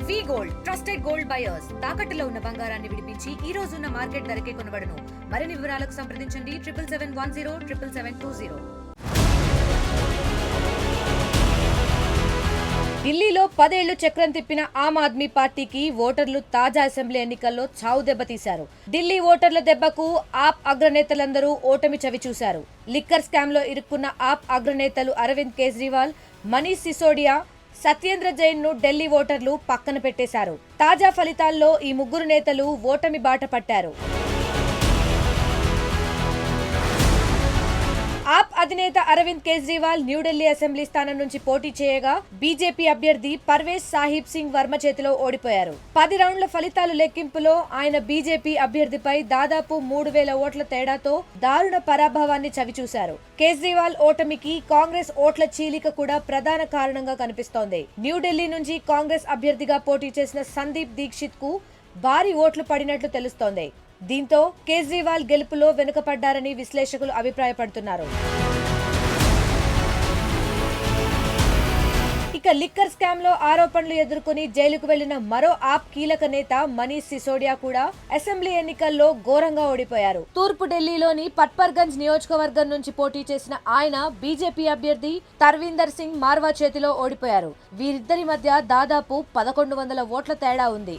వి gold trusted gold buyers తాకట్టులో ఉన్న బంగారాన్ని విడిపించి ఈ రోజు ఉన్న మార్కెట్ ధరకే కొనబడును. మరిన్ని వివరాలకు సంప్రదించండి 7710 ఢిల్లీలో 10 ఏళ్లు చక్రం తిప్పిన ఆమ్ ఆద్మీ పార్టీకి ఓటర్లు తాజా అసెంబ్లీ ఎన్నికల్లో చావు దెబ్బతీశారు. ఢిల్లీ ఓటర్ల దెబ్బకు ఆప్ అగ్రనేతలందరూ ఓటమి చవిచూశారు. లిక్కర్ స్కామ్ లో ఇరుక్కున్న ఆప్ అగ్రనేతలు అరవింద్ కేజ్రీవాల్, మనీష్ సిసోడియా, సత్యేంద్ర జైన్ ను ఢిల్లీ ఓటర్లు పక్కన పెట్టేశారు. తాజా ఫలితాల్లో ఈ ముగ్గురు నేతలు ఓటమి బాట పట్టారు. ఆప్ అధినేత అరవింద్ కేజ్రీవాల్ న్యూఢిల్లీ అసెంబ్లీ స్థానం నుంచి పోటీ చేయగా బీజేపీ అభ్యర్థి పర్వేజ్ సాహిబ్ సింగ్ వర్మ చేతిలో ఓడిపోయారు. 10 రౌండ్ల ఫలితాలు లెక్కింపులో ఆయన బీజేపీ అభ్యర్థిపై దాదాపు 3000 ఓట్ల తేడాతో దారుణ పరాభవాన్ని చవిచూశారు. కేజ్రీవాల్ ఓటమికి కాంగ్రెస్ ఓట్ల చీలిక కూడా ప్రధాన కారణంగా కనిపిస్తోంది. న్యూఢిల్లీ నుంచి కాంగ్రెస్ అభ్యర్థిగా పోటీ చేసిన సందీప్ దీక్షిత్ కు భారీ ఓట్లు పడినట్లు తెలుస్తోంది. దీంతో కేజ్రీవాల్ గెలుపులో వెనుకపడ్డారని విశ్లేషకులు అభిప్రాయపడుతున్నారు. ఇక లిక్కర్ స్కామ్ లో ఆరోపణలు ఎదుర్కొని జైలుకు వెళ్లిన మరో ఆప్ కీలక నేత మనీష్ సిసోడియా కూడా అసెంబ్లీ ఎన్నికల్లో ఘోరంగా ఓడిపోయారు. తూర్పు ఢిల్లీలోని పట్పర్గంజ్ నియోజకవర్గం నుంచి పోటీ చేసిన ఆయన బీజేపీ అభ్యర్థి తర్వీందర్ సింగ్ మార్వా చేతిలో ఓడిపోయారు. వీరిద్దరి మధ్య దాదాపు 1100 ఓట్ల తేడా ఉంది.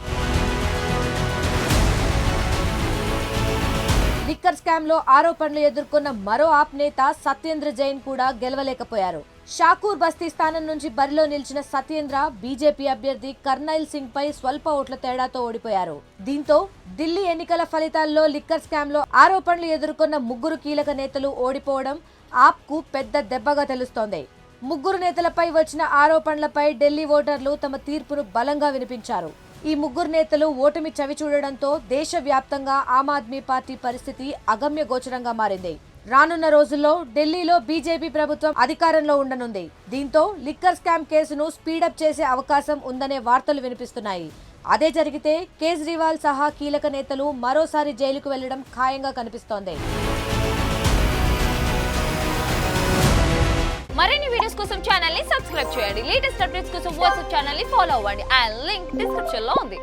లిక్కర్ స్కామ్ లో ఆరోపణలు ఎదుర్కొన్న మరో ఆప్ నేత సత్యేంద్ర జైన్ కూడా గెలవలేకపోయారు. షాకూర్ బస్తీ స్థానం నుంచి బరిలో నిలిచిన సత్యేంద్ర బీజేపీ అభ్యర్థి కర్నైల్ సింగ్ పై స్వల్ప ఓట్ల తేడాతో ఓడిపోయారు. దీంతో ఢిల్లీ ఎన్నికల ఫలితాల్లో లిక్కర్ స్కామ్ లో ఆరోపణలు ఎదుర్కొన్న ముగ్గురు కీలక నేతలు ఓడిపోవడం ఆప్ కు పెద్ద దెబ్బగా తెలుస్తోంది. ముగ్గురు నేతలపై వచ్చిన ఆరోపణలపై ఢిల్లీ ఓటర్లు తమ తీర్పును బలంగా వినిపించారు. ఈ ముగ్గురు నేతలు ఓటమి చవిచూడడంతో దేశవ్యాప్తంగా ఆమ్ ఆద్మీ పార్టీ పరిస్థితి అగమ్య గోచరంగా మారింది. రానున్న రోజుల్లో ఢిల్లీలో బీజేపీ ప్రభుత్వం అధికారంలో ఉండనుంది. దీంతో లిక్కర్ స్కామ్ కేసును స్పీడప్ చేసే అవకాశం ఉందనే వార్తలు వినిపిస్తున్నాయి. అదే జరిగితే కేజ్రీవాల్ సహా కీలక నేతలు మరోసారి జైలుకు వెళ్లడం ఖాయంగా కనిపిస్తోంది. మరిన్ని వీడియోస్ కోసం ఛానల్ ని సబ్స్క్రైబ్ చేయండి. లేటెస్ట్ అప్డేట్స్ కోసం వాట్సాప్ ఛానల్ ని ఫాలో అవ్వండి. ఆ లింక్ డిస్క్రిప్షన్ లో ఉంది.